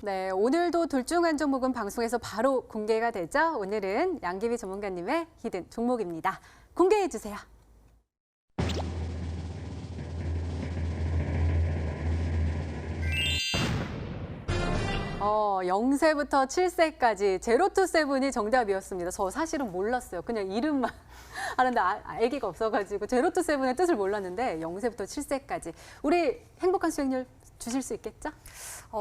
네, 오늘도 둘 중 한 종목은 방송에서 바로 공개가 되죠. 오늘은 양기비 전문가님의 히든 종목입니다. 공개해 주세요. 0세부터 7세까지 제로 투 세븐이 정답이었습니다. 저 사실은 몰랐어요. 그냥 이름만 하는데 아기가 없어가지고 제로 투 세븐의 뜻을 몰랐는데 0세부터 7세까지. 우리 행복한 수익률 주실 수 있겠죠?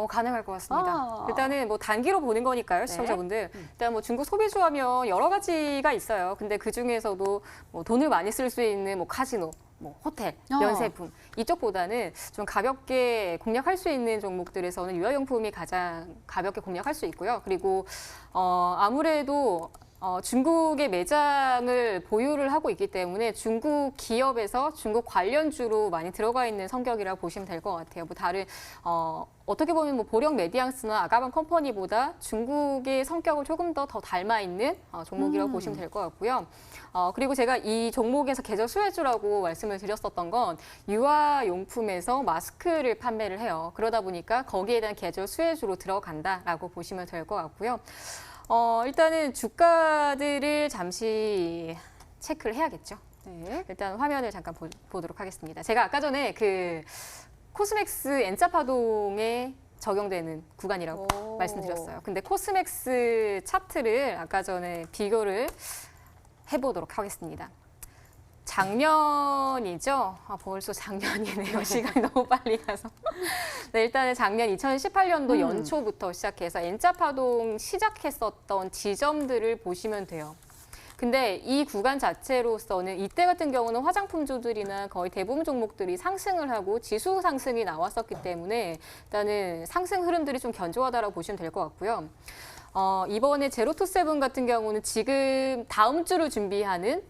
가능할 것 같습니다. 일단은 뭐 단기로 보는 거니까요, 시청자분들. 일단 뭐 중국 소비주하면 여러 가지가 있어요. 근데 그 중에서도 뭐 돈을 많이 쓸 수 있는 뭐 카지노, 뭐 호텔, 면세품 이쪽보다는 좀 가볍게 공략할 수 있는 종목들에서는 유아용품이 가장 가볍게 공략할 수 있고요. 그리고 아무래도 중국의 매장을 보유를 하고 있기 때문에 중국 기업에서 중국 관련주로 많이 들어가 있는 성격이라고 보시면 될 것 같아요. 뭐 다른 어떻게 보면 뭐 보령 메디앙스나 아가방 컴퍼니보다 중국의 성격을 조금 더 닮아 있는 종목이라고 보시면 될 것 같고요. 그리고 제가 이 종목에서 계절 수혜주라고 말씀을 드렸었던 건 유아용품에서 마스크를 판매를 해요. 그러다 보니까 거기에 대한 계절 수혜주로 들어간다라고 보시면 될 것 같고요. 일단은 주가들을 잠시 체크를 해야겠죠. 네. 일단 화면을 잠깐 보도록 하겠습니다. 제가 아까 전에 그 코스맥스 N자 파동에 적용되는 구간이라고 말씀드렸어요. 근데 코스맥스 차트를 아까 전에 비교를 해보도록 하겠습니다. 작년이죠. 벌써 작년이네요. 시간이 너무 빨리 가서. 네, 일단은 작년 2018년도 연초부터 시작해서 N자 파동 시작했었던 지점들을 보시면 돼요. 근데 이 구간 자체로서는 이때 같은 경우는 화장품주들이나 거의 대부분 종목들이 상승을 하고 지수 상승이 나왔었기 때문에 일단은 상승 흐름들이 좀 견조하다라고 보시면 될 것 같고요. 이번에 제로 투 세븐 같은 경우는 지금 다음 주를 준비하는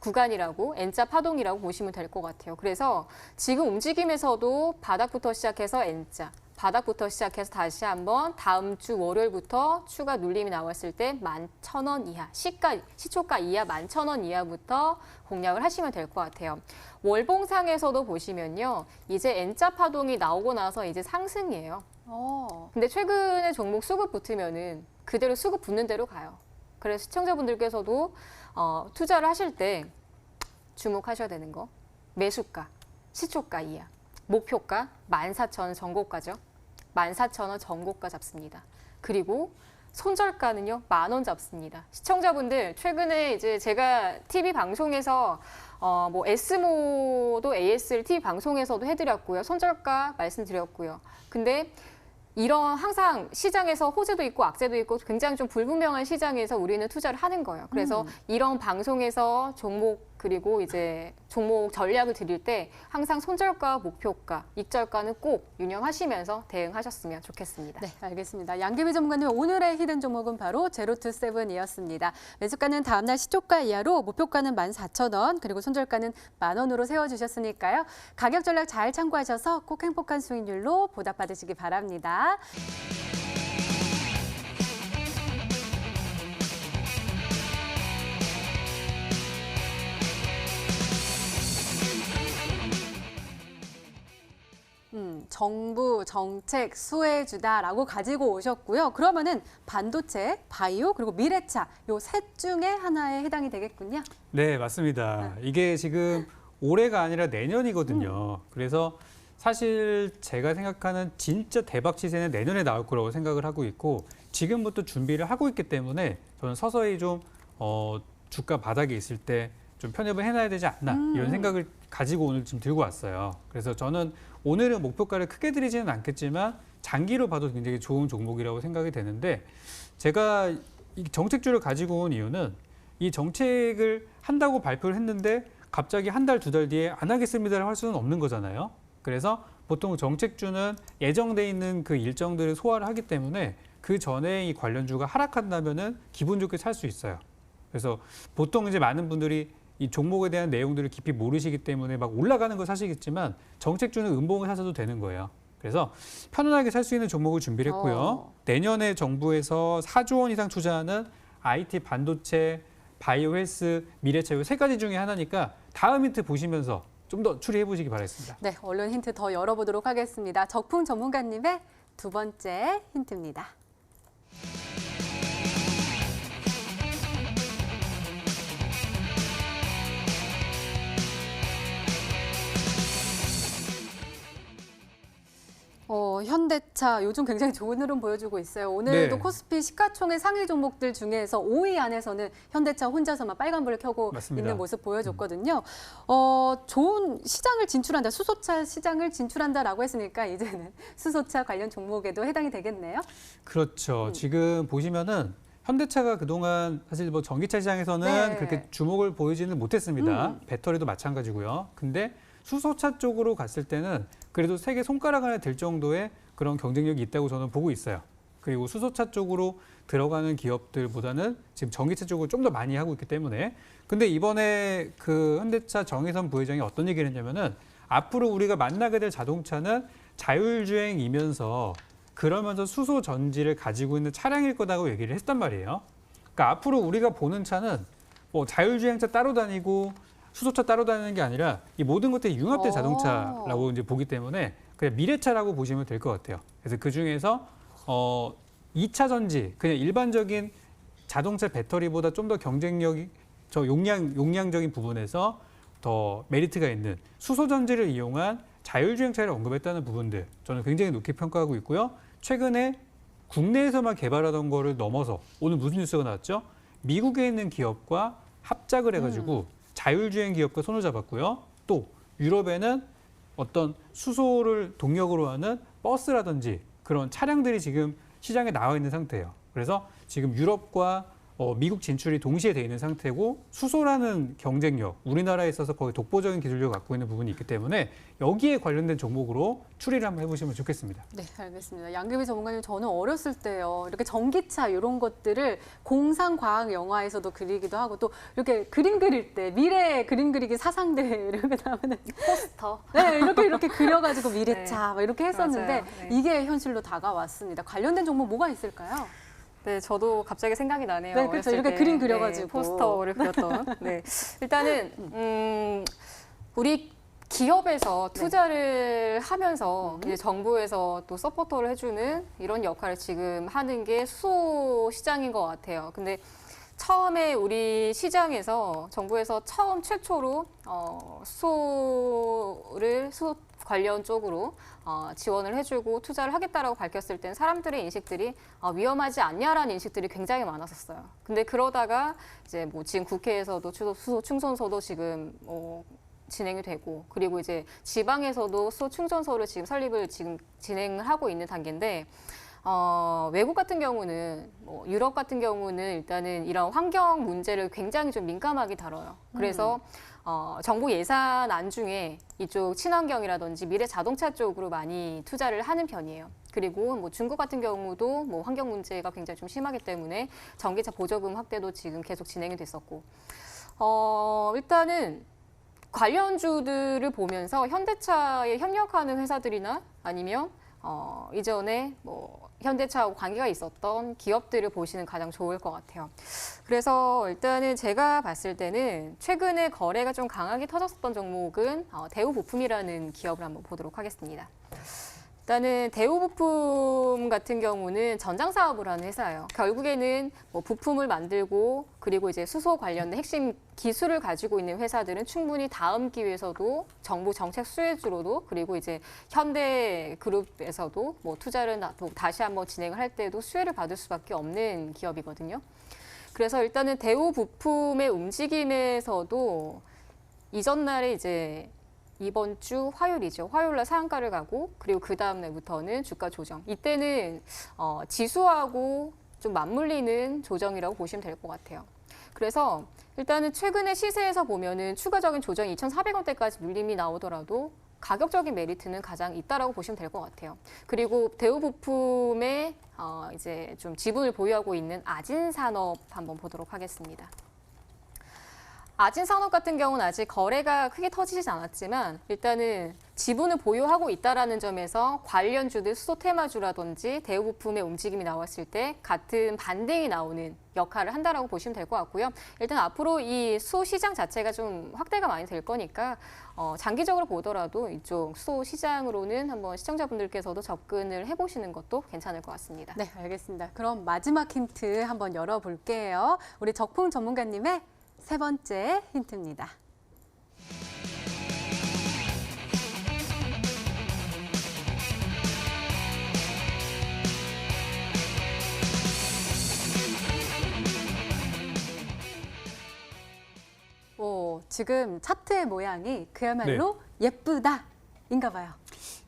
구간이라고 N자 파동이라고 보시면 될 것 같아요. 그래서 지금 움직임에서도 바닥부터 시작해서 N자, 바닥부터 시작해서 다시 한번 다음 주 월요일부터 추가 눌림이 나왔을 때 11,000원 이하, 시초가 이하 11,000원 이하부터 공략을 하시면 될 것 같아요. 월봉상에서도 보시면요. 이제 N자 파동이 나오고 나서 이제 상승이에요. 근데 최근에 종목 수급 붙으면은 그대로 수급 붙는 대로 가요. 그래서 시청자분들께서도 투자를 하실 때 주목하셔야 되는 거. 매수가, 시초가 이하, 목표가 14,000원 전고가죠. 14,000원 전고가 잡습니다. 그리고 손절가는요, 10,000원 잡습니다. 시청자분들 최근에 이제 제가 TV 방송에서 뭐 S모도 AS를 TV 방송에서도 해드렸고요. 손절가 말씀드렸고요. 근데 이런 항상 시장에서 호재도 있고 악재도 있고 굉장히 좀 불분명한 시장에서 우리는 투자를 하는 거예요. 그래서 이런 방송에서 종목 그리고 이제 종목 전략을 드릴 때 항상 손절가, 목표가, 익절가는 꼭 유념하시면서 대응하셨으면 좋겠습니다. 네, 알겠습니다. 양기비 전문가님 오늘의 히든 종목은 바로 제로 투 세븐이었습니다. 매수가는 다음날 시초가 이하로 목표가는 14,000원 그리고 손절가는 10,000원으로 세워주셨으니까요. 가격 전략 잘 참고하셔서 꼭 행복한 수익률로 보답받으시기 바랍니다. 정부 정책 수혜주다라고 가지고 오셨고요. 그러면은 반도체, 바이오, 그리고 미래차 요 셋 중에 하나에 해당이 되겠군요. 네, 맞습니다. 이게 지금 올해가 아니라 내년이거든요. 그래서 사실 제가 생각하는 진짜 대박 시세는 내년에 나올 거라고 생각을 하고 있고 지금부터 준비를 하고 있기 때문에 저는 서서히 좀 주가 바닥에 있을 때 좀 편입을 해놔야 되지 않나 이런 생각을 가지고 오늘 지금 들고 왔어요. 그래서 저는 오늘은 목표가를 크게 드리지는 않겠지만 장기로 봐도 굉장히 좋은 종목이라고 생각이 되는데 제가 이 정책주를 가지고 온 이유는 이 정책을 한다고 발표를 했는데 갑자기 한 달, 두 달 뒤에 안 하겠습니다를 할 수는 없는 거잖아요. 그래서 보통 정책주는 예정돼 있는 그 일정들을 소화를 하기 때문에 그 전에 이 관련주가 하락한다면은 기분 좋게 살 수 있어요. 그래서 보통 이제 많은 분들이 이 종목에 대한 내용들을 깊이 모르시기 때문에 막 올라가는 거 사시겠지만 정책주는 음봉을 사셔도 되는 거예요. 그래서 편안하게 살 수 있는 종목을 준비를 했고요. 내년에 정부에서 4조 원 이상 투자하는 IT, 반도체, 바이오 헬스, 미래차 이 세 가지 중에 하나니까 다음 힌트 보시면서 좀 더 추리해 보시기 바라겠습니다. 네, 얼른 힌트 더 열어보도록 하겠습니다. 적풍 전문가님의 두 번째 힌트입니다. 현대차 요즘 굉장히 좋은 흐름 보여주고 있어요. 오늘도 네. 코스피 시가총액 상위 종목들 중에서 5위 안에서는 현대차 혼자서만 빨간불을 켜고 맞습니다. 있는 모습 보여줬거든요. 좋은 시장을 진출한다, 수소차 시장을 진출한다라고 했으니까 이제는 수소차 관련 종목에도 해당이 되겠네요. 그렇죠. 지금 보시면은 현대차가 그동안 사실 뭐 전기차 시장에서는 네. 그렇게 주목을 보이지는 못했습니다. 배터리도 마찬가지고요. 근데 수소차 쪽으로 갔을 때는 그래도 세계 손가락 안에 들 정도의 그런 경쟁력이 있다고 저는 보고 있어요. 그리고 수소차 쪽으로 들어가는 기업들보다는 지금 전기차 쪽을 좀 더 많이 하고 있기 때문에. 근데 이번에 그 현대차 정의선 부회장이 어떤 얘기를 했냐면은 앞으로 우리가 만나게 될 자동차는 자율주행이면서 그러면서 수소 전지를 가지고 있는 차량일 거다고 얘기를 했단 말이에요. 그러니까 앞으로 우리가 보는 차는 뭐 자율주행차 따로 다니고 수소차 따로 다니는 게 아니라 이 모든 것들이 융합된 자동차라고 이제 보기 때문에 그냥 미래차라고 보시면 될 것 같아요. 그래서 그 중에서 2차 전지, 그냥 일반적인 자동차 배터리보다 좀 더 경쟁력이 저 용량적인 부분에서 더 메리트가 있는 수소 전지를 이용한 자율주행차를 언급했다는 부분들 저는 굉장히 높게 평가하고 있고요. 최근에 국내에서만 개발하던 거를 넘어서 오늘 무슨 뉴스가 나왔죠? 미국에 있는 기업과 합작을 해가지고 자율주행 기업과 손을 잡았고요. 또 유럽에는 어떤 수소를 동력으로 하는 버스라든지 그런 차량들이 지금 시장에 나와 있는 상태예요. 그래서 지금 유럽과 미국 진출이 동시에 돼 있는 상태고 수소라는 경쟁력, 우리나라에 있어서 거의 독보적인 기술력을 갖고 있는 부분이 있기 때문에 여기에 관련된 종목으로 추리를 한번 해보시면 좋겠습니다. 네, 알겠습니다. 양규비 전문가님, 저는 어렸을 때요, 이렇게 전기차 이런 것들을 공상과학 영화에서도 그리기도 하고 또 이렇게 그림 그릴 때 미래 그림 그리기 사상대 이렇게 나오는 포스터. 네, 이렇게 그려가지고 미래차 막 이렇게 했었는데 맞아요. 네. 이게 현실로 다가왔습니다. 관련된 종목 뭐가 있을까요? 네, 저도 갑자기 생각이 나네요. 네, 그렇죠. 어렸을 이렇게 때, 그림 그려가지고. 네, 포스터를 그렸던. 네, 일단은 우리 기업에서 투자를 하면서 이제 정부에서 또 서포터를 해주는 이런 역할을 지금 하는 게 수소 시장인 것 같아요. 근데 처음에 우리 시장에서 정부에서 최초로 수소 관련 쪽으로 지원을 해주고 투자를 하겠다라고 밝혔을 땐 사람들의 인식들이 위험하지 않냐라는 인식들이 굉장히 많았었어요. 근데 그러다가 이제 뭐 지금 국회에서도 수소 충전소도 지금 진행이 되고 그리고 이제 지방에서도 수소 충전소를 지금 설립을 지금 진행을 하고 있는 단계인데 외국 같은 경우는 유럽 같은 경우는 일단은 이런 환경 문제를 굉장히 좀 민감하게 다뤄요. 그래서 정부 예산안 중에 이쪽 친환경이라든지 미래 자동차 쪽으로 많이 투자를 하는 편이에요. 그리고 뭐 중국 같은 경우도 뭐 환경 문제가 굉장히 좀 심하기 때문에 전기차 보조금 확대도 지금 계속 진행이 됐었고, 일단은 관련주들을 보면서 현대차에 협력하는 회사들이나 아니면 이전에 뭐 현대차하고 관계가 있었던 기업들을 보시는 가장 좋을 것 같아요. 그래서 일단은 제가 봤을 때는 최근에 거래가 좀 강하게 터졌었던 종목은 대우부품이라는 기업을 한번 보도록 하겠습니다. 일단은 대우부품 같은 경우는 전장 사업을 하는 회사예요. 결국에는 뭐 부품을 만들고 그리고 이제 수소 관련된 핵심 기술을 가지고 있는 회사들은 충분히 다음 기회에서도 정부 정책 수혜주로도 그리고 이제 현대그룹에서도 뭐 투자를 다시 한번 진행을 할 때도 수혜를 받을 수밖에 없는 기업이거든요. 그래서 일단은 대우부품의 움직임에서도 이전 날에 이제 이번 주 화요일이죠. 화요일날 상한가를 가고 그리고 그 다음 날부터는 주가 조정. 이때는 지수하고 좀 맞물리는 조정이라고 보시면 될 것 같아요. 그래서 일단은 최근에 시세에서 보면은 추가적인 조정 2,400원대까지 눌림이 나오더라도 가격적인 메리트는 가장 있다라고 보시면 될 것 같아요. 그리고 대우부품의 이제 좀 지분을 보유하고 있는 아진산업 한번 보도록 하겠습니다. 아진산업 같은 경우는 아직 거래가 크게 터지지 않았지만 일단은 지분을 보유하고 있다라는 점에서 관련주들 수소 테마주라든지 대우부품의 움직임이 나왔을 때 같은 반등이 나오는 역할을 한다라고 보시면 될 것 같고요. 일단 앞으로 이 수소 시장 자체가 좀 확대가 많이 될 거니까 장기적으로 보더라도 이쪽 수소 시장으로는 한번 시청자분들께서도 접근을 해보시는 것도 괜찮을 것 같습니다. 네, 알겠습니다. 그럼 마지막 힌트 한번 열어볼게요. 우리 적풍 전문가님의 세 번째 힌트입니다. 지금 차트의 모양이 그야말로 예쁘다인가 봐요.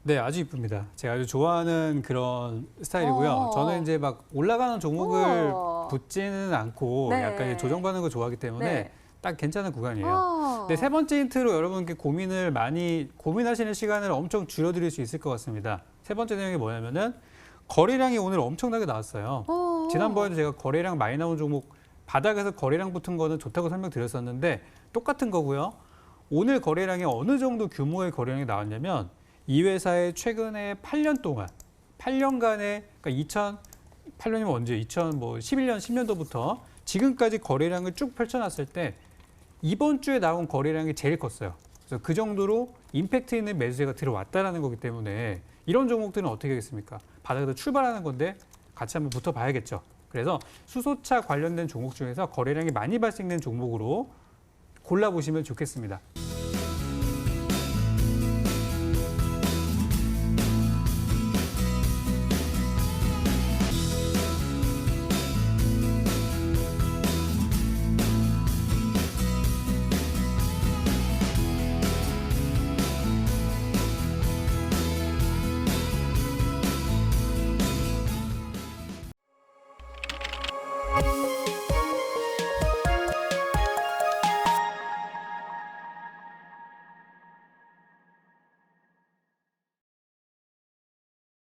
네, 아주 이쁩니다. 제가 아주 좋아하는 그런 스타일이고요. 저는 이제 막 올라가는 종목을 붙지는 않고 네. 약간 이제 조정받는 걸 좋아하기 때문에 네. 딱 괜찮은 구간이에요. 네, 세 번째 힌트로 여러분께 고민하시는 시간을 엄청 줄여드릴 수 있을 것 같습니다. 세 번째 내용이 뭐냐면은 거래량이 오늘 엄청나게 나왔어요. 지난번에도 제가 거래량 많이 나온 종목 바닥에서 거래량 붙은 거는 좋다고 설명드렸었는데 똑같은 거고요. 오늘 거래량이 어느 정도 규모의 거래량이 나왔냐면 이 회사의 최근에 8년 동안 8년간의 그러니까 2008년이면 언제 2011년 10년도부터 지금까지 거래량을 쭉 펼쳐놨을 때 이번 주에 나온 거래량이 제일 컸어요. 그래서 그 정도로 임팩트 있는 매수세가 들어왔다라는 거기 때문에 이런 종목들은 어떻게 하겠습니까? 바닥에서 출발하는 건데 같이 한번 붙어봐야겠죠. 그래서 수소차 관련된 종목 중에서 거래량이 많이 발생된 종목으로 골라보시면 좋겠습니다.